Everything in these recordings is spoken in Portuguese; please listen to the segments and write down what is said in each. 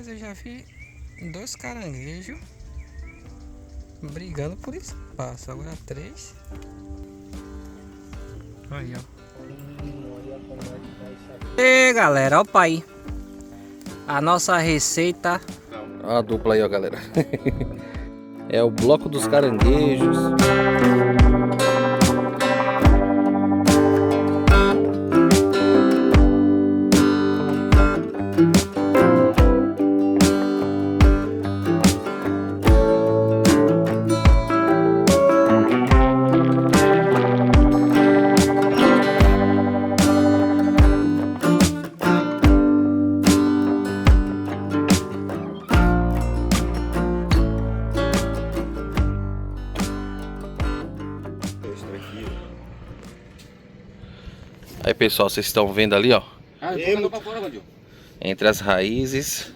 Rapaz, eu já vi 2 caranguejos brigando por espaço. Agora 3. Aí, ó. E galera, ó o pai. A nossa receita. A dupla aí, ó, galera. É o bloco dos caranguejos. Aí, pessoal, vocês estão vendo ali, ó, entre as raízes.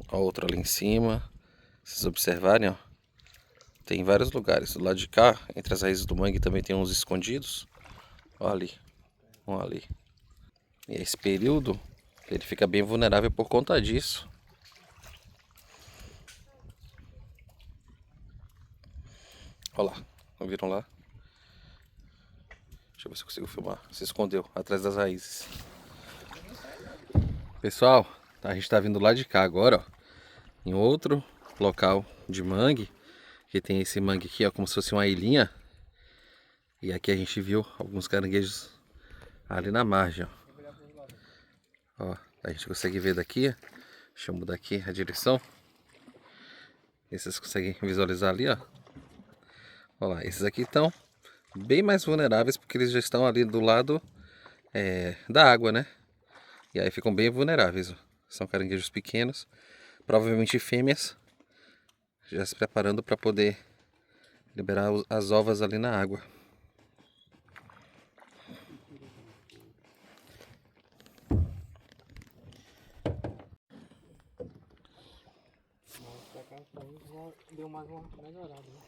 Ó, outro ali em cima. Vocês observarem, ó, tem vários lugares. Do lado de cá, entre as raízes do mangue, também tem uns escondidos. Ó ali, um ali. E esse período, ele fica bem vulnerável por conta disso. Olha lá, não viram lá? Deixa eu ver se eu consigo filmar. Se escondeu atrás das raízes. Pessoal, a gente tá vindo lá de cá agora, ó, em outro local de mangue. Que tem esse mangue aqui, ó, como se fosse uma ilhinha. E aqui a gente viu alguns caranguejos ali na margem, ó. Ó, a gente consegue ver daqui. Deixa eu mudar aqui a direção. E vocês conseguem visualizar ali, ó. Olha lá, esses aqui estão bem mais vulneráveis porque eles já estão ali do lado da água, né? E aí ficam bem vulneráveis, ó. São caranguejos pequenos, provavelmente fêmeas, já se preparando para poder liberar as ovas ali na água. Deu mais uma melhorada, né?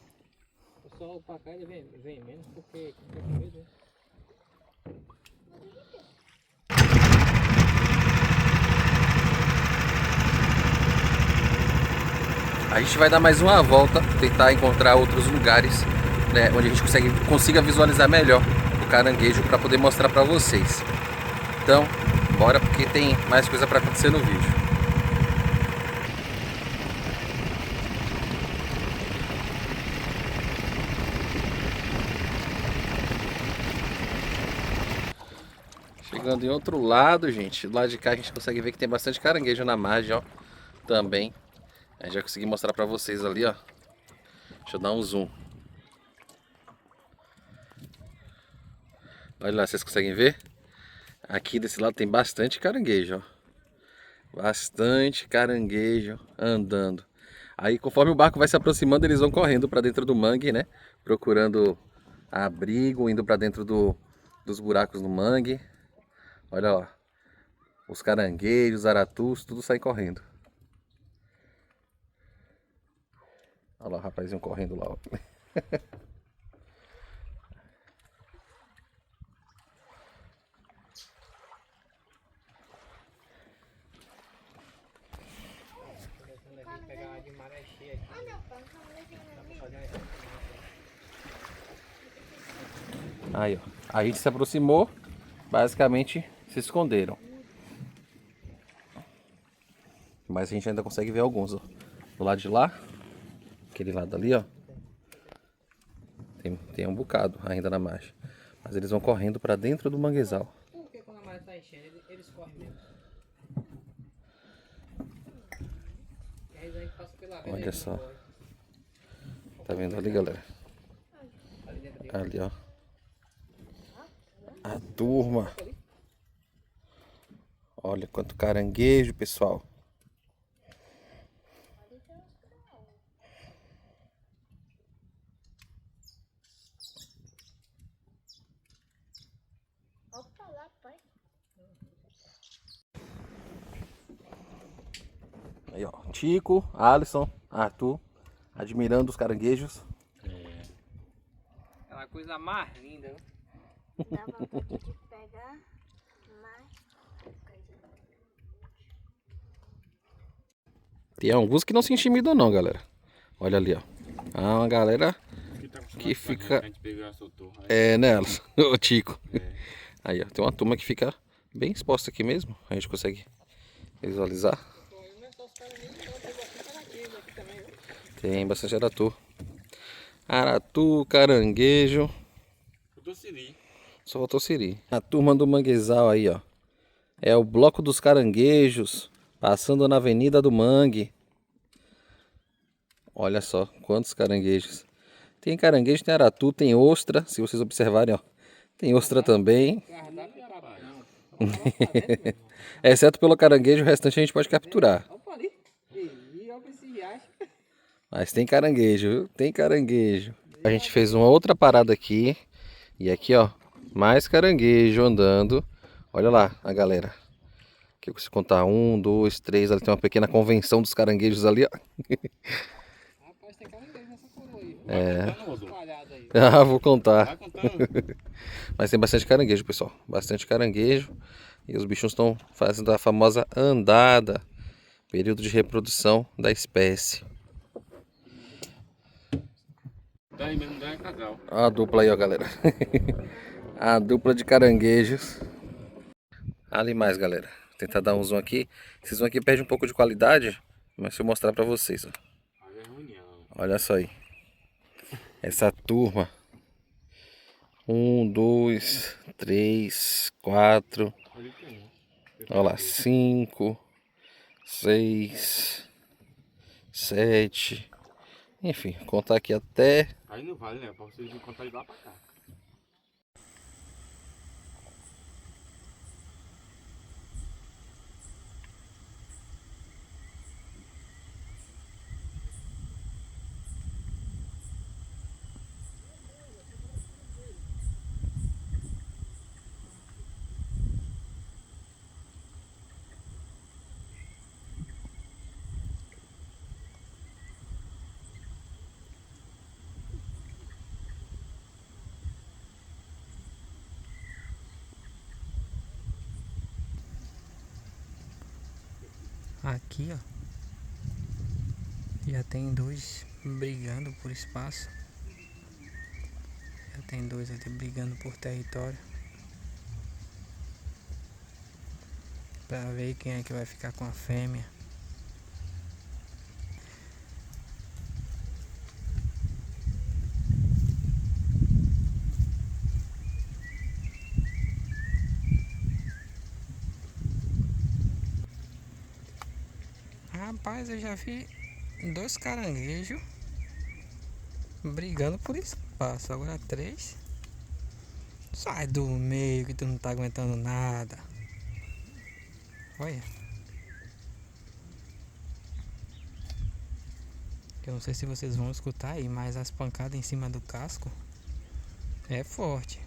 O sol pra cá ele vem menos porque fica com medo, né? A gente vai dar mais uma volta, tentar encontrar outros lugares, né, onde a gente consiga visualizar melhor o caranguejo para poder mostrar para vocês. Então, bora porque tem mais coisa para acontecer no vídeo. Chegando em outro lado, gente, do lado de cá a gente consegue ver que tem bastante caranguejo na margem, ó, também. Aí já consegui mostrar pra vocês ali, ó. Deixa eu dar um zoom. Olha lá, vocês conseguem ver? Aqui desse lado tem bastante caranguejo, ó. Bastante caranguejo andando. Aí conforme o barco vai se aproximando, eles vão correndo pra dentro do mangue, né? Procurando abrigo, indo pra dentro dos buracos no mangue. Olha lá. Os caranguejos, aratus, tudo sai correndo. Olha lá o rapazinho correndo lá, ó. Aí, ó. A gente se aproximou, basicamente se esconderam. Mas a gente ainda consegue ver alguns, ó. Do lado de lá, aquele lado ali, ó. Tem um bocado ainda na margem. Mas eles vão correndo para dentro do manguezal. Porque quando a maré tá enchendo, eles correm mesmo. E aí a gente passa pela beira. Olha só. Tá vendo ali, galera? Ali, ó. A turma. Olha quanto caranguejo, pessoal. Aí, ó, Tico, Alisson, Arthur, admirando os caranguejos. Aquela coisa mais linda, né? Dá vontade de pegar, mas Tem alguns que não se intimidam não, galera. Olha ali, ó. Ah, uma galera que fica... É, nelas, o Tico. Aí, ó, tem uma turma que fica bem exposta aqui mesmo. A gente consegue visualizar. Tem bastante aratu. Aratu, caranguejo. Só faltou siri. A turma do manguezal aí, ó. É o bloco dos caranguejos. Passando na Avenida do Mangue. Olha só quantos caranguejos. Tem caranguejo, tem aratu, tem ostra. Se vocês observarem, ó. Tem ostra também. Exceto pelo caranguejo, o restante a gente pode capturar. Mas tem caranguejo, viu? Tem caranguejo. A gente fez uma outra parada aqui. E aqui, ó, mais caranguejo andando. Olha lá a galera. Aqui eu consigo contar 1, 2, 3. Ali tem uma pequena convenção dos caranguejos ali, ó. Rapaz, tem caranguejo nessa coroa aí. Ah, vou contar. Mas tem bastante caranguejo, pessoal. Bastante caranguejo. E os bichos estão fazendo a famosa andada. Período de reprodução da espécie. A dupla aí, ó, galera. A dupla de caranguejos. Ali mais, galera. Vou tentar dar um zoom aqui. Esse zoom aqui perde um pouco de qualidade, mas se eu mostrar pra vocês, ó. Olha só aí. Essa turma. 1, 2, 3, 4. Olha lá, 5, 6, 7. Enfim, contar aqui até... Aí não vale, né? Pra vocês contar de lá pra cá. Aqui, ó, já tem dois brigando por espaço. Já tem dois ali brigando por território. Pra ver quem é que vai ficar com a fêmea. Rapaz, eu já vi dois caranguejos brigando por espaço. Agora 3. Sai do meio que tu não tá aguentando nada. Olha. Eu não sei se vocês vão escutar aí, mas as pancadas em cima do casco é forte.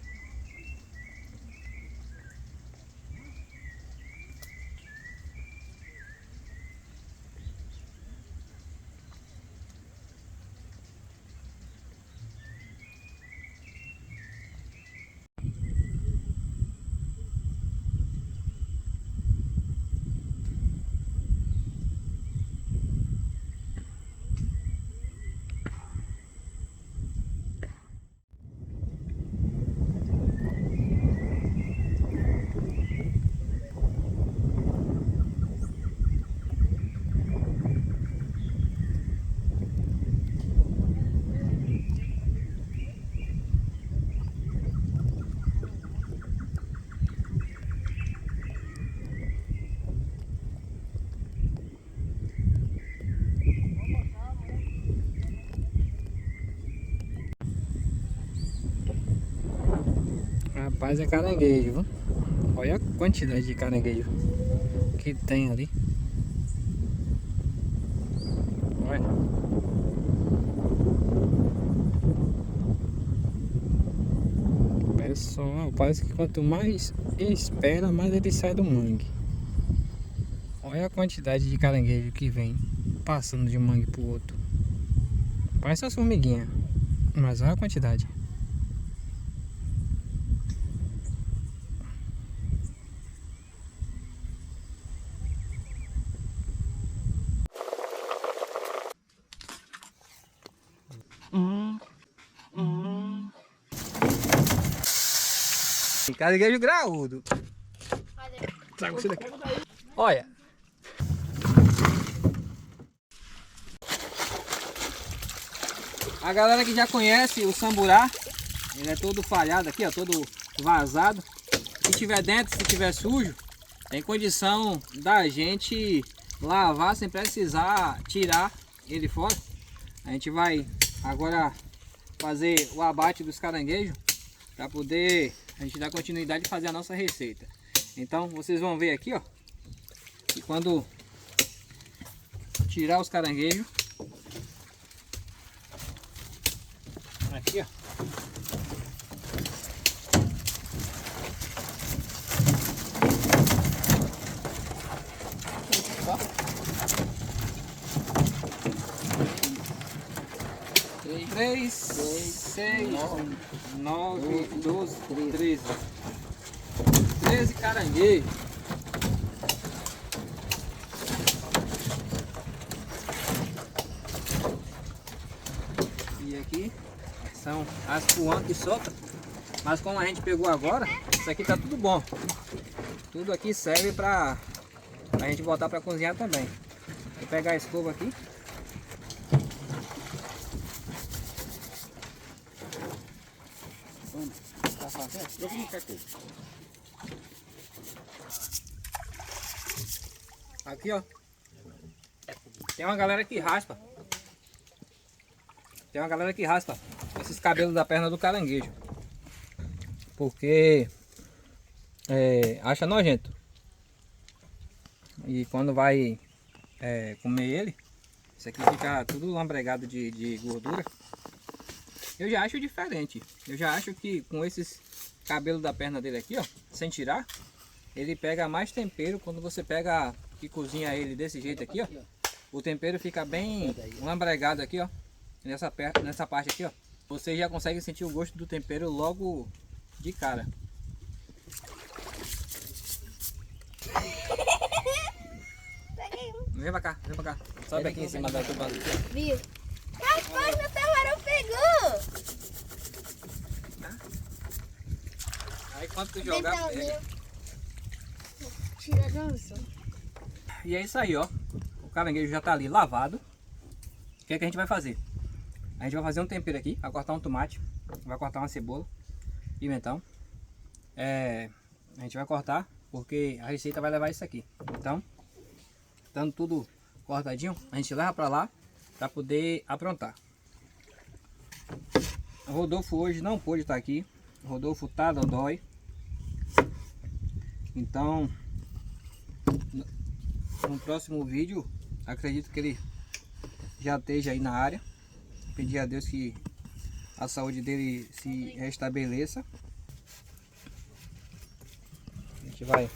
Rapaz, é caranguejo, viu? Olha a quantidade de caranguejo que tem ali. Olha. Pessoal, parece que quanto mais espera, mais ele sai do mangue. Olha a quantidade de caranguejo que vem passando de um mangue pro outro. Parece uma formiguinha, mas olha a quantidade. Caranguejo graúdo. Traga você daqui. Olha. A galera que já conhece o samburá, ele é todo falhado aqui, ó, todo vazado. Se tiver dentro, se tiver sujo, tem condição da gente lavar sem precisar tirar ele fora. A gente vai agora fazer o abate dos caranguejos para poder a gente dar continuidade e fazer a nossa receita. Então vocês vão ver aqui, ó, que quando tirar os caranguejos, aqui, ó, três, 6, 9, 12, 13 caranguejos. E aqui são as puãs que soltam. Mas como a gente pegou agora, isso aqui tá tudo bom. Tudo aqui serve pra a gente botar pra cozinhar também. Vou pegar a escova aqui. Aqui, ó, tem uma galera que raspa. Tem uma galera que raspa esses cabelos da perna do caranguejo, porque acha nojento. E quando vai comer ele, isso aqui fica tudo lambregado de gordura. Eu já acho diferente. Eu já acho que com esses cabelos da perna dele aqui, ó, sem tirar, ele pega mais tempero. Quando você pega e cozinha ele desse jeito aqui, ó, o tempero fica bem lambregado aqui, ó, nessa parte aqui, ó. Você já consegue sentir o gosto do tempero logo de cara. Vem pra cá, vem pra cá. Sobe aqui em cima da tua base. Viu? Rapaz, meu tamarão pegou! Aí quando tu jogar, pega. Tira a dança. E é isso aí, ó. O caranguejo já tá ali lavado. O que é que a gente vai fazer? A gente vai fazer um tempero aqui. Vai cortar um tomate. Vai cortar uma cebola. Pimentão. A gente vai cortar porque a receita vai levar isso aqui. Então, estando tudo cortadinho, a gente leva pra lá para poder aprontar. O Rodolfo hoje não pôde estar aqui. O Rodolfo tá dodói. Então, no próximo vídeo, acredito que ele já esteja aí na área. Pedir a Deus que a saúde dele se restabeleça. A gente vai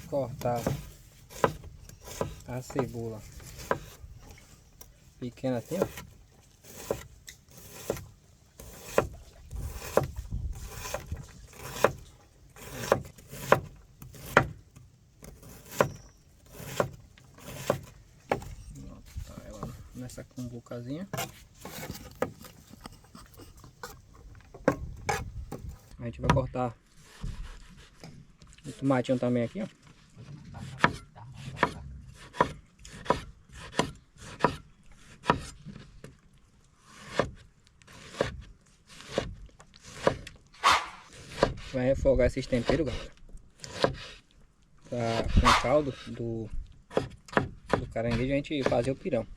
cortar a cebola pequena assim, ó. Nessa cumbucazinha. A gente vai cortar o tomatinho também aqui, ó. Vai refogar esses temperos, galera, com o caldo do caranguejo a gente fazer o pirão.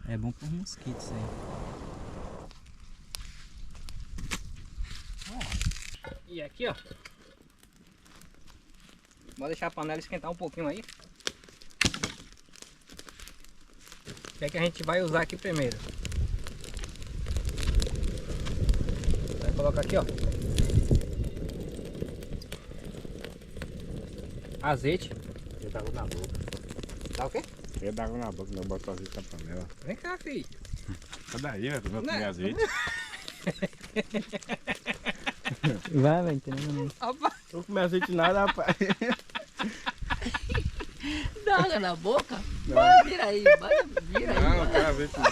É bom por mosquitos aí. E aqui, ó. Vou deixar a panela esquentar um pouquinho aí. O que é que a gente vai usar aqui primeiro? Vai colocar aqui, ó. Azeite. Eu tava na boca. Tá o quê? Eu tava na boca, não botou azeite na panela. Vem cá, filho. Sai daí, né? Tu não Não. comer azeite. Vai, vai, entendendo? Opa. Não comer azeite nada, rapaz. Dá água na boca? Vai, vira aí, vai, vira aí. Não, quero azeite não.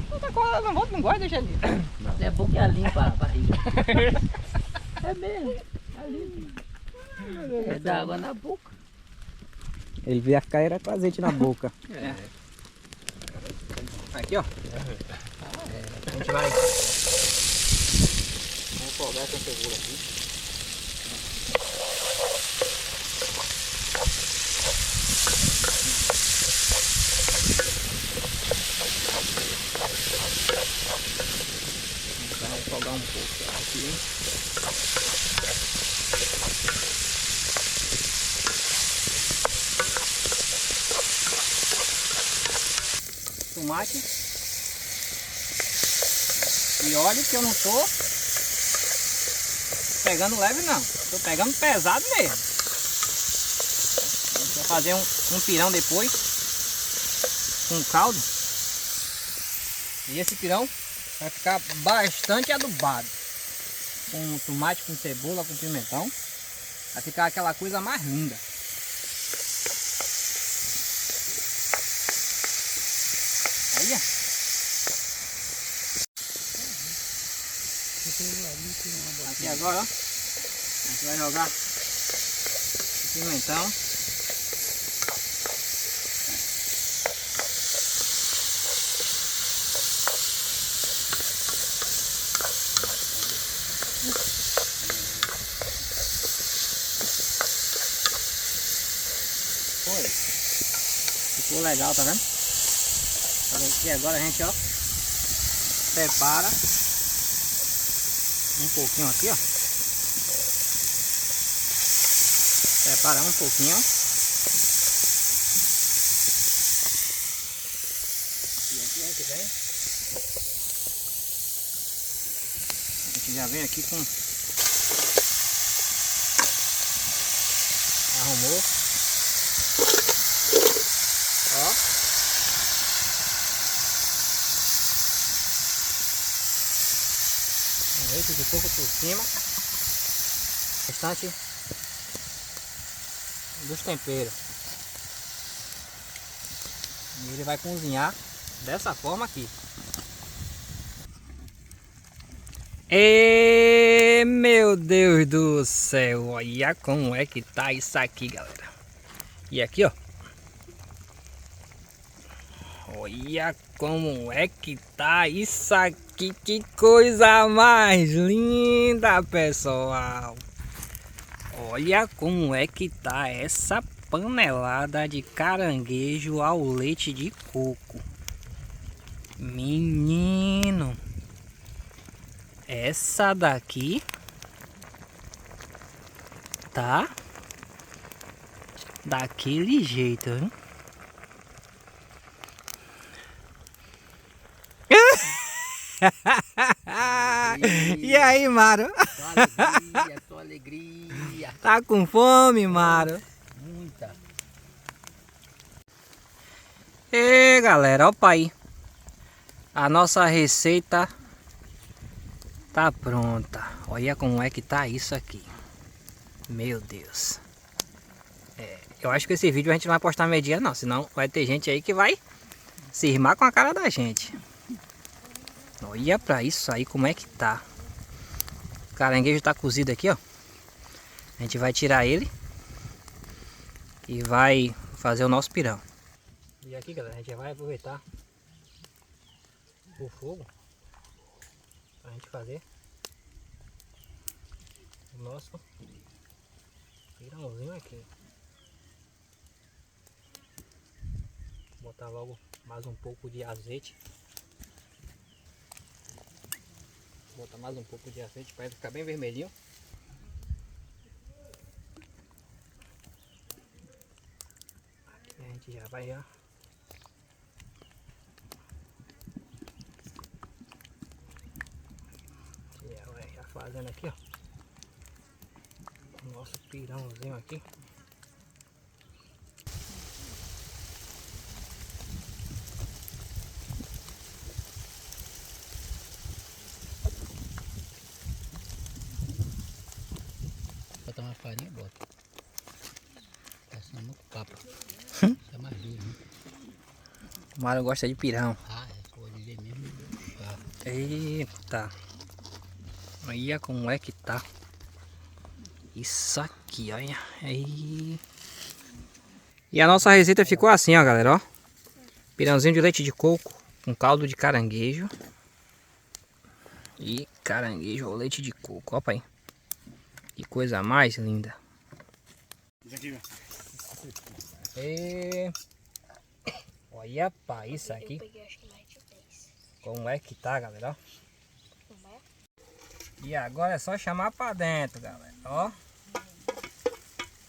Não tá colando, não gosta, deixa ali. É bom que limpa a barriga. É mesmo, limpa. É dar água na boca. Ele ia ficar era com azeite na boca. É. Aqui, ó. A gente vai. Vamos folgar essa cebola aqui. Vamos folgar um pouco aqui. Tomate e óleo, que eu não tô pegando leve não, tô pegando pesado mesmo. A gente vai fazer um pirão depois com caldo, e esse pirão vai ficar bastante adubado com tomate, com cebola, com pimentão. Vai ficar aquela coisa mais linda. Olha. Aqui agora, ó, a gente vai jogar o pimentão. Foi. Ficou legal, tá vendo? Aqui agora a gente, ó, prepara um pouquinho aqui, ó. Prepara um pouquinho, ó. E aqui a gente vem. A gente já vem aqui com... Arrumou. Ó. Leite de coco por cima, restante dos temperos, e ele vai cozinhar dessa forma aqui. E meu Deus do céu, olha como é que tá isso aqui, galera. E aqui, ó, olha como é que tá isso aqui, que coisa mais linda, pessoal. Olha como é que tá essa panelada de caranguejo ao leite de coco. Menino, essa daqui tá daquele jeito, hein? E aí, Maro? Só alegria. Tá com fome, Maro? Muita. E galera, opa aí. A nossa receita tá pronta. Olha como é que tá isso aqui. Meu Deus. Eu acho que esse vídeo a gente não vai postar meio-dia não, senão vai ter gente aí que vai se irmar com a cara da gente. Olha pra isso aí como é que tá. O caranguejo tá cozido aqui, ó. A gente vai tirar ele e vai fazer o nosso pirão. E aqui, galera, a gente já vai aproveitar o fogo pra gente fazer o nosso pirãozinho aqui. Vou botar logo mais um pouco de azeite. Vou botar mais um pouco de azeite para ele ficar bem vermelhinho. Aqui a gente já vai já fazendo aqui, ó, o Nosso pirãozinho aqui. Botar uma farinha, bota. Passando muito papo. É mais duro, né? O Mário gosta de pirão. Ah, é, vou dizer mesmo. Ah, Eita. Olha como é que tá. Isso aqui, olha. Aí. E a nossa receita ficou assim, ó, galera, ó. Pirãozinho de leite de coco com caldo de caranguejo. E caranguejo ou leite de coco, ó, pai. Que coisa mais linda. Isso aqui, velho. E... Olha, pá, isso Eu aqui. peguei acho que mais de 10. Como é que tá, galera, ó. Não é? E agora é só chamar pra dentro, galera, ó.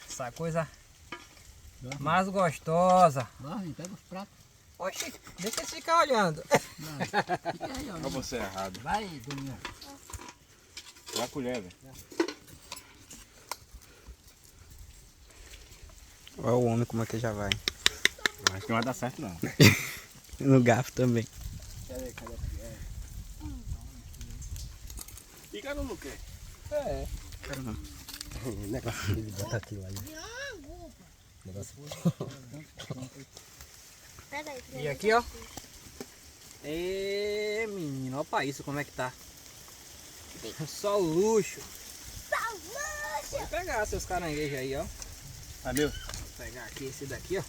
Essa coisa mais gostosa. Dorme, pega os pratos. Oxi, deixa eles ficar olhando. Não, fica aí, ó. Olha você errado. Vai, Domingo. Olha a colher, velho. Olha o homem como é que já vai. Acho que não vai dar certo, não. No garfo também. Fica no quê? Pega aí. E aqui, ó. Ê, menino, olha pra isso como é que tá. Só luxo. Pode pegar seus caranguejos aí, ó. Ah, meu? Vou pegar aqui esse daqui, ó.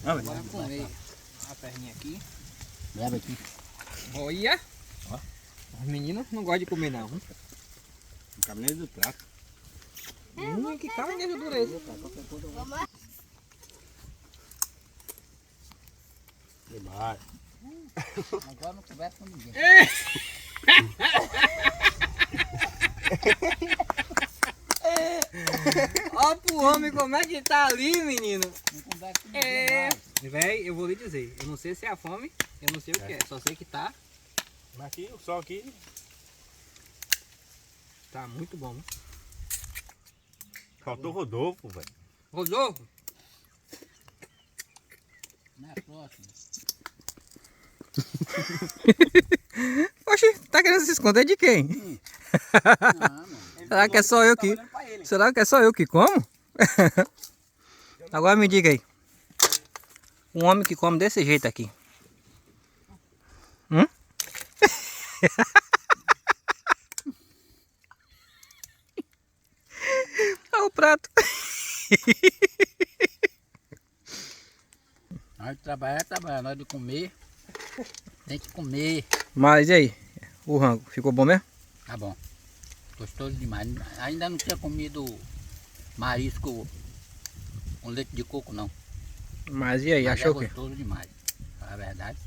Ah, Bora comer. A perninha aqui. Leva aqui. Olha. Os meninos não gostam de comer, não. Não cabe nem do prato. Que caranguejo dureza. Demais. Agora não conversa com ninguém. Ó pro homem como é que tá ali, menino. Não conversa com ninguém. É. Não. Véi, eu vou lhe dizer. Eu não sei se é a fome, eu não sei o que é. Só sei que tá Mas aqui, o sol aqui. muito bom. Faltou Rodolfo, velho. Rodolfo, Na próxima. oxi, tá querendo se esconder de quem? Não, mano. Será que é só eu que... Será que é só eu que como? Agora me diga aí. Um homem que come desse jeito aqui. Olha o prato. Nós de trabalhar, trabalhar. Nós de comer, tem que comer. Mas e aí? O rango, ficou bom mesmo? Tá bom. Gostoso demais. Ainda não tinha comido marisco com leite de coco, não. Mas e aí, Mas achou é o quê? gostoso demais. A verdade.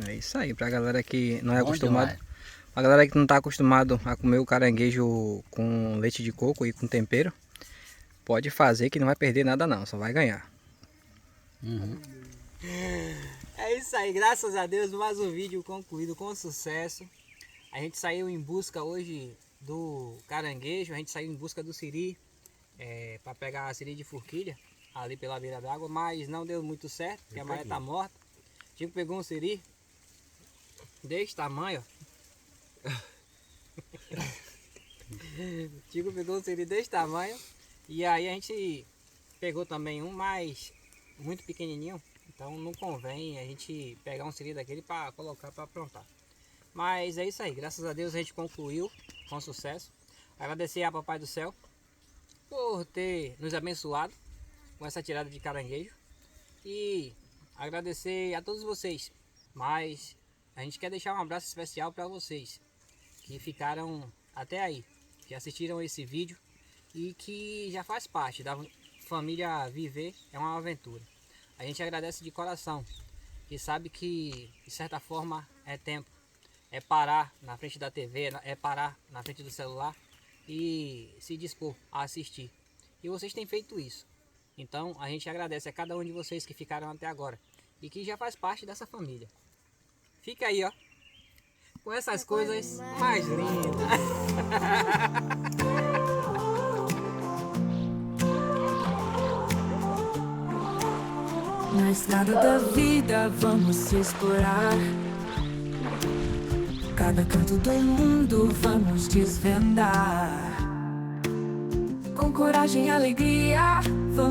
É isso aí, pra galera que não é Bom acostumado. demais. A galera que não tá acostumado a comer o caranguejo com leite de coco e com tempero, pode fazer que não vai perder nada não, só vai ganhar. Uhum. É isso aí, graças a Deus, mais um vídeo concluído com sucesso. A gente saiu em busca hoje do caranguejo, a gente saiu em busca do siri, para pegar a siri de forquilha, ali pela beira d'água, mas não deu muito certo, porque a maré tá morta. Chico pegou um siri desse tamanho, ó. Chico pegou um siri desse tamanho, e aí a gente pegou também um mais muito pequenininho. Então não convém a gente pegar um siri daquele para colocar para aprontar. Mas é isso aí, graças a Deus a gente concluiu com sucesso. Agradecer a Papai do Céu por ter nos abençoado com essa tirada de caranguejo. E agradecer a todos vocês. Mas a gente quer deixar um abraço especial para vocês que ficaram até aí, que assistiram esse vídeo e que já faz parte da família Viver é uma Aventura. A gente agradece de coração, que sabe que de certa forma é tempo, é parar na frente da TV, é parar na frente do celular e se dispor a assistir. E vocês têm feito isso. Então a gente agradece a cada um de vocês que ficaram até agora e que já faz parte dessa família. Fica aí, ó, com essas coisas mais lindas. Na estrada da vida vamos explorar. Cada canto do mundo vamos desvendar. Com coragem e alegria, vamos